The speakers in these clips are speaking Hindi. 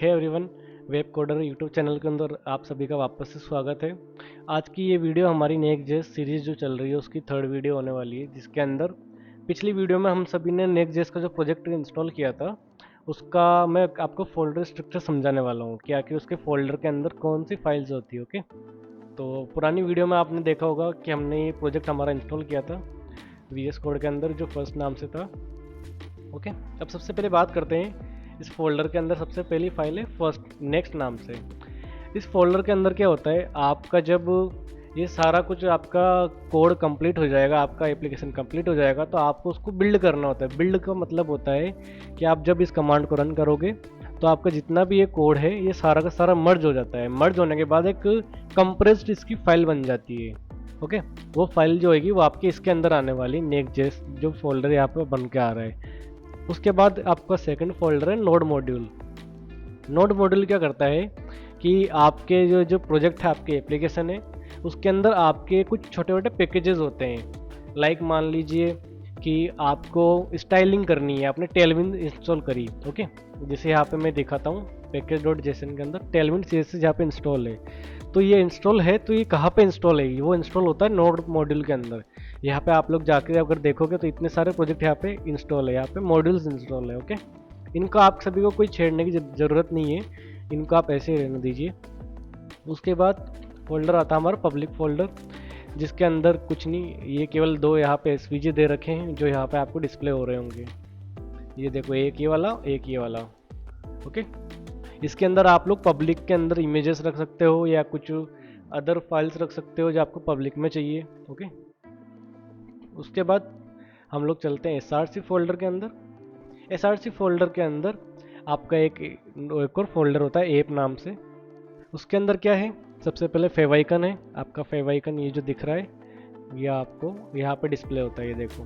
हे everyone, Web Coder YouTube channel के अंदर आप सभी का वापस से स्वागत है। आज की ये वीडियो हमारी नेक्स्ट.जेएस सीरीज़ जो चल रही है उसकी थर्ड वीडियो होने वाली है, जिसके अंदर पिछली वीडियो में हम सभी ने नेक्स्ट.जेएस का जो प्रोजेक्ट इंस्टॉल किया था उसका मैं आपको फोल्डर स्ट्रक्चर समझाने वाला हूँ कि आखिर उसके फोल्डर के अंदर कौन सी फाइल्स होती है। ओके, तो पुरानी वीडियो में आपने देखा होगा कि हमने ये प्रोजेक्ट हमारा इंस्टॉल किया था VS कोड के अंदर जो फर्स्ट नाम से था। ओके, अब सबसे पहले बात करते हैं इस फोल्डर के अंदर सबसे पहली फाइल है फर्स्ट नेक्स्ट नाम से। इस फोल्डर के अंदर क्या होता है, आपका जब ये सारा कुछ आपका कोड कंप्लीट हो जाएगा, आपका एप्लीकेशन कंप्लीट हो जाएगा, तो आपको उसको बिल्ड करना होता है। बिल्ड का मतलब होता है कि आप जब इस कमांड को रन करोगे तो आपका जितना भी ये कोड है ये सारा का सारा मर्ज हो जाता है। मर्ज होने के बाद एक कंप्रेस्ड इसकी फाइल बन जाती है। ओके, वो फाइल जो होगी वो आपके इसके अंदर आने वाली नेक्स्ट.जेएस जो फोल्डर यहाँ पे बन के आ रहा है। उसके बाद आपका सेकंड फोल्डर है नोड मॉड्यूल। नोड मॉड्यूल क्या करता है कि आपके जो जो प्रोजेक्ट है, आपके एप्लीकेशन है, उसके अंदर आपके कुछ छोटे छोटे पैकेजेस होते हैं। लाइक मान लीजिए कि आपको स्टाइलिंग करनी है, आपने टेलविन इंस्टॉल करी। ओके, जैसे यहाँ पे मैं दिखाता हूँ पैकेज.जेसन के अंदर टेलविन CSS यहाँ पे इंस्टॉल है। तो ये इंस्टॉल है, तो ये कहाँ पे इंस्टॉल है, वो इंस्टॉल होता है नोड मॉड्यूल के अंदर। यहाँ पे आप लोग जाकर अगर देखोगे तो इतने सारे प्रोजेक्ट यहाँ पे इंस्टॉल है, यहाँ पे मॉड्यूल्स इंस्टॉल है। ओके, इनका आप सभी को कोई छेड़ने की ज़रूरत नहीं है, इनको आप ऐसे ही रहने दीजिए। उसके बाद फोल्डर आता है हमारा पब्लिक फोल्डर, जिसके अंदर कुछ नहीं, ये केवल दो यहाँ पे SVG दे रखे हैं जो यहाँ पे आपको डिस्प्ले हो रहे होंगे। ये देखो, एक ये वाला, एक ये वाला। ओके, इसके अंदर आप लोग पब्लिक के अंदर इमेजेस रख सकते हो या कुछ अदर फाइल्स रख सकते हो जो आपको पब्लिक में चाहिए। ओके, उसके बाद हम लोग चलते हैं SRC फोल्डर के अंदर। SRC फोल्डर के अंदर आपका एक और फोल्डर होता है ऐप नाम से। उसके अंदर क्या है, सबसे पहले फेवाइकन है। आपका फेवाइकन ये जो दिख रहा है ये आपको यहाँ पे डिस्प्ले होता है, ये देखो।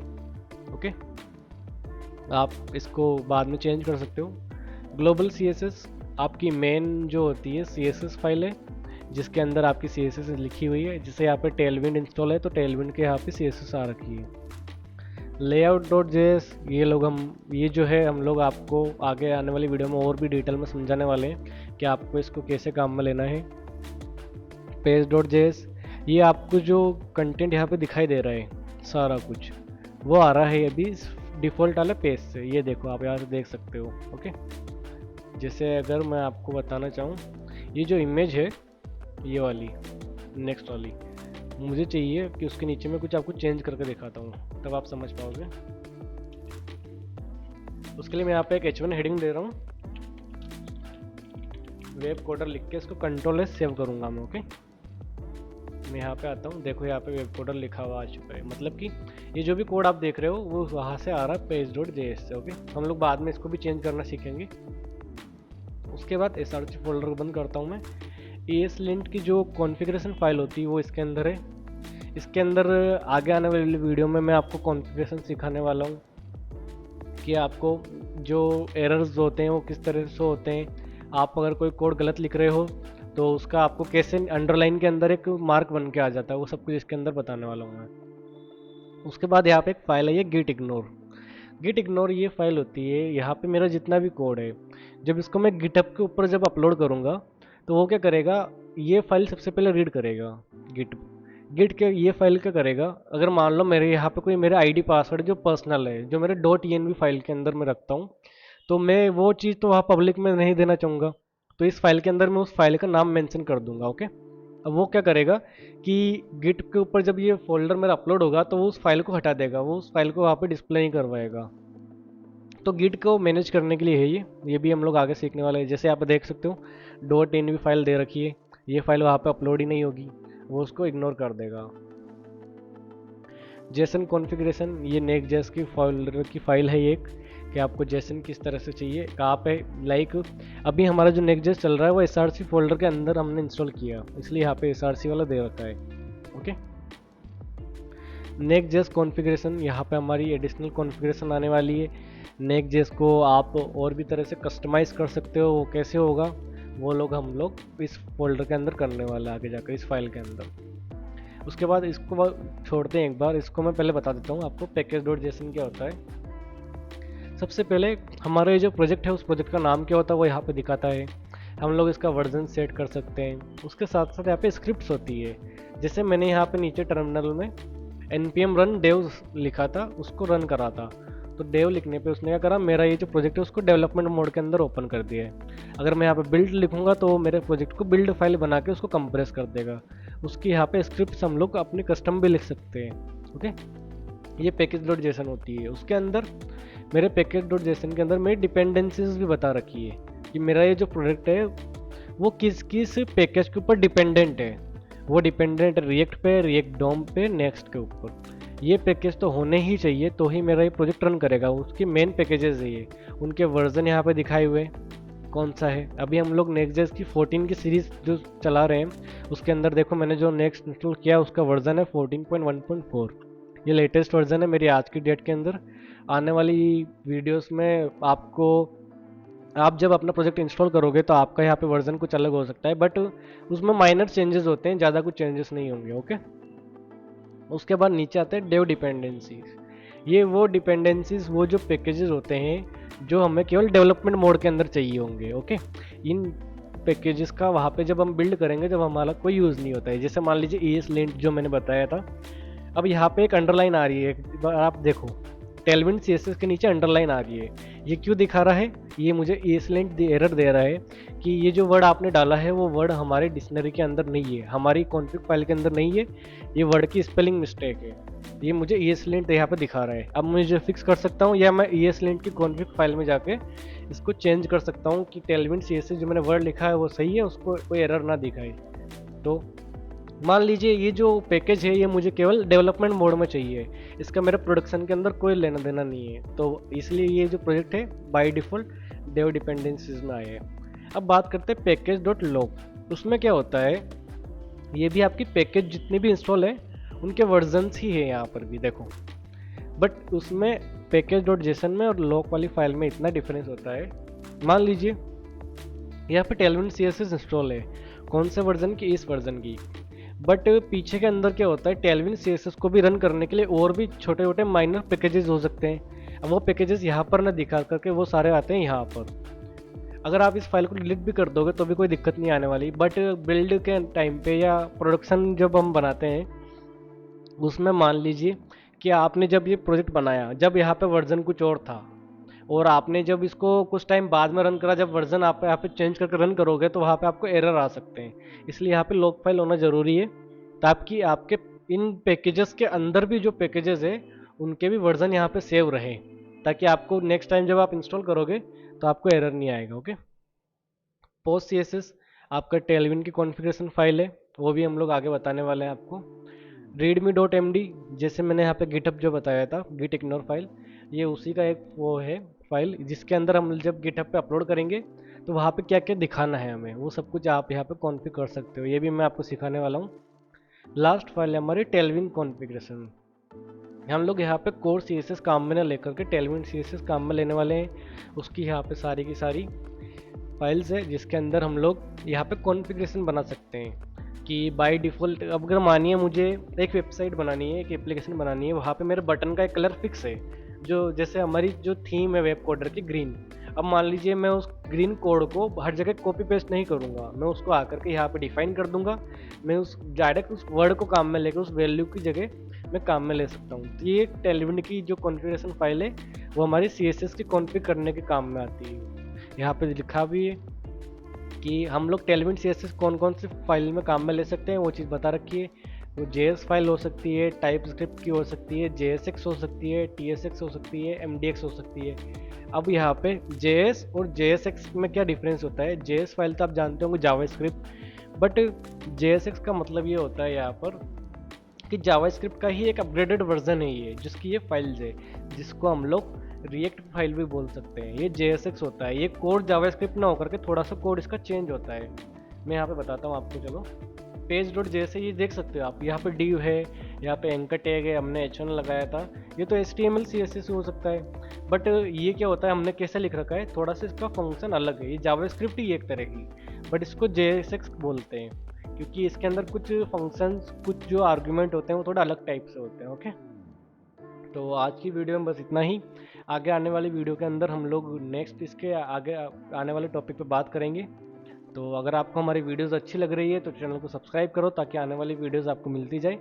ओके, आप इसको बाद में चेंज कर सकते हो। ग्लोबल CSS आपकी मेन जो होती है CSS फाइल है, जिसके अंदर आपकी CSS लिखी हुई है। जिसे यहाँ पे टेलविंड इंस्टॉल है तो टेलविंड के यहाँ पे CSS आ रखी है। layout.js ये जो है हम लोग आपको आगे आने वाली वीडियो में और भी डिटेल में समझाने वाले हैं कि आपको इसको कैसे काम में लेना है। page.js ये आपको जो कंटेंट यहाँ पे दिखाई दे रहा है सारा कुछ वो आ रहा है अभी डिफ़ॉल्ट वाले पेज से। ये देखो, आप यहाँ से देख सकते हो। ओके, जैसे अगर मैं आपको बताना चाहूँ, ये जो इमेज है ये वाली नेक्स्ट वाली, मुझे चाहिए कि उसके नीचे में कुछ आपको चेंज करके दिखाता हूँ, तब आप समझ पाओगे। उसके लिए मैं यहाँ पे एक H1 हेडिंग दे रहा हूँ, वेब कोडर लिख के इसको Ctrl+S सेव करूँगा मैं। ओके, मैं यहाँ पे आता हूँ, देखो यहाँ पे वेब कोडर लिखा हुआ आ चुका है, मतलब कि ये जो भी कोड आप देख रहे हो वो वहाँ से आ रहा है page.js से। ओके, हम लोग बाद में इसको भी चेंज करना सीखेंगे। उसके बाद SRC फोल्डर को बंद करता हूँ मैं। ESLint की जो कॉन्फ़िगरेशन फाइल होती है वो इसके अंदर है। इसके अंदर आगे आने वाली वीडियो में मैं आपको कॉन्फ़िगरेशन सिखाने वाला हूँ कि आपको जो एरर्स होते हैं वो किस तरह से होते हैं। आप अगर कोई कोड गलत लिख रहे हो तो उसका आपको कैसे अंडरलाइन के अंदर एक मार्क बन के आ जाता है, वो सब कुछ इसके अंदर बताने वाला हूँ मैं। उसके बाद यहाँ पे एक फ़ाइल है ये git ignore ये फाइल होती है। यहाँ पे मेरा जितना भी कोड है, जब इसको मैं गिटहब के ऊपर जब अपलोड करूँगा तो वो क्या करेगा, ये फाइल सबसे पहले रीड करेगा। गिट के ये फाइल क्या करेगा, अगर मान लो मेरे यहाँ पे कोई मेरा ID पासवर्ड जो पर्सनल है, जो मेरे .env फाइल के अंदर मैं रखता हूँ, तो मैं वो चीज़ तो वहाँ पब्लिक में नहीं देना चाहूँगा, तो इस फाइल के अंदर मैं उस फाइल का नाम मेंशन कर दूंगा। ओके, अब वो क्या करेगा कि गिट के ऊपर जब ये फोल्डर मेरा अपलोड होगा तो वो उस फाइल को हटा देगा, वो उस फाइल को वहाँ पे डिस्प्ले नहीं करवाएगा। तो गिट को मैनेज करने के लिए है ये भी हम लोग आगे सीखने वाले हैं। जैसे आप देख सकते हो .env फाइल दे रखी है, ये फाइल वहाँ पे अपलोड ही नहीं होगी, वो उसको इग्नोर कर देगा। जेसन कॉन्फ़िगरेशन ये नेक्स्ट.जेएस की फोल्डर की फाइल है एक, कि आपको जेसन किस तरह से चाहिए, कहाँ पे। लाइक अभी हमारा जो नेक्स्ट.जेएस चल रहा है वो SRC फोल्डर के अंदर हमने इंस्टॉल किया, इसलिए यहाँ पे SRC वाला दे रखा है। ओके, नेक्स्ट.जेएस कॉन्फ़िगरेशन यहाँ पे हमारी एडिशनल कॉन्फ़िगरेशन आने वाली है। नेक्स्ट.जेएस को आप और भी तरह से कस्टमाइज़ कर सकते हो, वो कैसे होगा वो हम लोग इस फोल्डर के अंदर करने वाले आगे जाकर इस फाइल के अंदर। उसके बाद इसको छोड़ते हैं एक बार, इसको मैं पहले बता देता हूँ आपको पैकेज.जेसन क्या होता है। सबसे पहले हमारा ये जो प्रोजेक्ट है उस प्रोजेक्ट का नाम क्या होता है वो यहाँ पे दिखाता है। हम लोग इसका वर्जन सेट कर सकते हैं। उसके साथ साथ यहाँ पे स्क्रिप्ट्स होती है। जैसे मैंने यहाँ पे नीचे टर्मिनल में npm run dev लिखा था, उसको रन करा था। तो dev लिखने पे उसने क्या करा, मेरा ये जो प्रोजेक्ट है उसको डेवलपमेंट मोड के अंदर ओपन कर दिया है। अगर मैं यहाँ पे बिल्ड लिखूंगा तो वो मेरे प्रोजेक्ट को बिल्ड फाइल बना के उसको कंप्रेस कर देगा। उसकी यहाँ पे स्क्रिप्ट्स हम लोग अपने कस्टम भी लिख सकते हैं। ओके, ये पैकेज डॉट जेसन होती है। उसके अंदर मेरे पैकेज डॉट जेसन के अंदर मेरी डिपेंडेंसीज भी बता रखी है कि मेरा ये जो प्रोजेक्ट है वो किस किस पैकेज के ऊपर डिपेंडेंट है। वो डिपेंडेंट रिएक्ट पे, रिएक्ट डोम पे, नेक्स्ट के ऊपर। ये पैकेज तो होने ही चाहिए तो ही मेरा ये प्रोजेक्ट रन करेगा। उसके मेन पैकेजेस है ये, उनके वर्जन यहाँ पे दिखाए हुए कौन सा है। अभी हम लोग नेक्स्ट की 14 की सीरीज जो चला रहे हैं उसके अंदर देखो मैंने जो नेक्स्ट इंस्टॉल किया उसका वर्जन है 14.1.4। ये लेटेस्ट वर्जन है मेरी आज की डेट के अंदर। आने वाली वीडियोस में आपको, आप जब अपना प्रोजेक्ट इंस्टॉल करोगे तो आपका यहाँ पे वर्जन कुछ अलग हो सकता है, बट उसमें माइनर चेंजेस होते हैं, ज़्यादा कुछ चेंजेस नहीं होंगे। ओके, उसके बाद नीचे आते हैं डेव डिपेंडेंसीज। ये वो डिपेंडेंसीज, वो जो पैकेजेस होते हैं जो हमें केवल डेवलपमेंट मोड के अंदर चाहिए होंगे। ओके, इन पैकेजेस का वहाँ पे जब हम बिल्ड करेंगे जब हमारा कोई यूज़ नहीं होता है। जैसे मान लीजिए ESLint जो मैंने बताया था, अब यहाँ पे एक अंडरलाइन आ रही है, एक बार आप देखो टेलविन CSS के नीचे अंडरलाइन आ रही है। ये क्यों दिखा रहा है? ये मुझे ESLint एरर दे रहा है कि ये जो वर्ड आपने डाला है वो वर्ड हमारे डिक्शनरी के अंदर नहीं है, हमारी कॉन्फ़िग फाइल के अंदर नहीं है, ये वर्ड की स्पेलिंग मिस्टेक है। ये मुझे ESLint यहाँ पे दिखा रहा है। अब मुझे फिक्स कर सकता हूँ या मैं ESLint की कॉन्फ़िग फाइल में जाके इसको चेंज कर सकता हूँ कि टेलविन CSS जो मैंने वर्ड लिखा है वो सही है, उसको कोई एरर ना दिखाए। तो मान लीजिए ये जो पैकेज है ये मुझे केवल डेवलपमेंट मोड में चाहिए, इसका मेरे प्रोडक्शन के अंदर कोई लेना देना नहीं है, तो इसलिए ये जो प्रोजेक्ट है बाय डिफ़ॉल्ट डेव डिपेंडेंसीज में आया है। अब बात करते हैं पैकेज डॉट लॉग। उसमें क्या होता है, ये भी आपकी पैकेज जितने भी इंस्टॉल है उनके वर्जन्स ही है यहाँ पर भी देखो, बट उसमें पैकेज डॉट जेसन में और लॉग वाली फाइल में इतना डिफरेंस होता है। मान लीजिए यहाँ पे टेलविन CSS इंस्टॉल है, कौन से वर्जन की? इस वर्जन की। बट पीछे के अंदर क्या होता है, टेलविन CSS को भी रन करने के लिए और भी छोटे छोटे माइनर पैकेजेस हो सकते हैं। अब वो पैकेजेस यहाँ पर ना दिखा करके वो सारे आते हैं यहाँ पर। अगर आप इस फाइल को डिलीट भी कर दोगे तो भी कोई दिक्कत नहीं आने वाली, बट बिल्ड के टाइम पे या प्रोडक्शन जब हम बनाते हैं उसमें मान लीजिए कि आपने जब ये प्रोजेक्ट बनाया, जब यहाँ पे वर्जन कुछ और था और आपने जब इसको कुछ टाइम बाद में रन करा, जब वर्जन आप यहाँ पे चेंज करके रन करोगे तो वहाँ पे आपको एरर आ सकते हैं। इसलिए यहाँ पे लॉग फाइल होना ज़रूरी है ताकि आपके इन पैकेजेस के अंदर भी जो पैकेजेस है उनके भी वर्जन यहाँ पे सेव रहे, ताकि आपको नेक्स्ट टाइम जब आप इंस्टॉल करोगे तो आपको एरर नहीं आएगा। ओके, पोस्ट CSS आपका टेलविन की कॉन्फ़िगरेशन फाइल है, वो भी हम लोग आगे बताने वाले हैं आपको। readme.md जैसे मैंने यहाँ पे गिटहब जो बताया था, गिट इग्नोर फाइल, ये उसी का एक वो है फाइल जिसके अंदर हम जब गिटहब पे अपलोड करेंगे तो वहाँ पे क्या क्या दिखाना है हमें वो सब कुछ आप यहाँ पे कॉन्फ़िगर कर सकते हो। ये भी मैं आपको सिखाने वाला हूँ। लास्ट फाइल है हमारी टेलविन कॉन्फ़िगरेशन। हम लोग यहाँ पे कोर CSS काम में ना लेकर के टेलविन CSS काम में लेने वाले हैं। उसकी यहाँ पे सारी की सारी फाइल्स है जिसके अंदर हम लोग यहाँ पे कॉन्फ़िगरेशन बना सकते हैं कि बाय डिफ़ॉल्ट अब अगर मानिए मुझे एक वेबसाइट बनानी है, एक एप्लीकेशन बनानी है, वहाँ पे मेरे बटन का एक कलर फिक्स है, जो जैसे हमारी जो थीम है वेब कोडर की ग्रीन। अब मान लीजिए मैं उस ग्रीन कोड को हर जगह कॉपी पेस्ट नहीं करूँगा, मैं उसको आकर के यहाँ पे डिफाइन कर दूंगा। मैं उस डायरेक्ट उस वर्ड को काम में लेकर उस वैल्यू की जगह मैं काम में ले सकता हूँ। तो ये टेलविन की जो कॉन्फ़िगरेशन फाइल है वो हमारी CSS की कॉन्फ़िग करने के काम में आती है। यहाँ पे लिखा भी है कि हम लोग टेलविन CSS कौन कौन सी फाइल में काम में ले सकते हैं, वो चीज़ बता रखी है। वो JS फाइल हो सकती है, टाइप स्क्रिप्ट की हो सकती है, JSX हो सकती है, TSX हो सकती है, MDX हो सकती है। अब यहाँ पे JS और JSX में क्या डिफरेंस होता है? JS फाइल तो आप जानते होंगे जावास्क्रिप्ट, बट JSX का मतलब ये होता है यहाँ पर कि जावास्क्रिप्ट का ही एक अपग्रेडेड वर्जन है ये, जिसकी ये फाइल्स है, जिसको हम लोग रिएक्ट फाइल भी बोल सकते हैं। ये JSX होता है, ये कोड जावास्क्रिप्ट ना होकर के थोड़ा सा कोड इसका चेंज होता है। मैं यहाँ पे बताता हूँ आपको। चलो पेज डॉट JS ये देख सकते हो आप, यहाँ पे div है, यहाँ पे एंकर टैग है, हमने H1 लगाया था। ये तो HTML CSS हो सकता है, बट ये क्या होता है हमने कैसे लिख रखा है, थोड़ा सा इसका फंक्शन अलग है। ये जावास्क्रिप्ट ही एक तरह की, बट इसको JSX बोलते हैं क्योंकि इसके अंदर कुछ फंक्शंस, कुछ जो आर्गुमेंट होते हैं वो थोड़ा अलग टाइप से होते हैं। ओके, तो आज की वीडियो में बस इतना ही। आगे आने वाली वीडियो के अंदर हम लोग नेक्स्ट इसके आगे आने वाले टॉपिक पे बात करेंगे। तो अगर आपको हमारी वीडियोस अच्छी लग रही है तो चैनल को सब्सक्राइब करो ताकि आने वाली वीडियोस आपको मिलती जाए।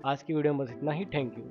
आज की वीडियो में बस इतना ही। Thank you.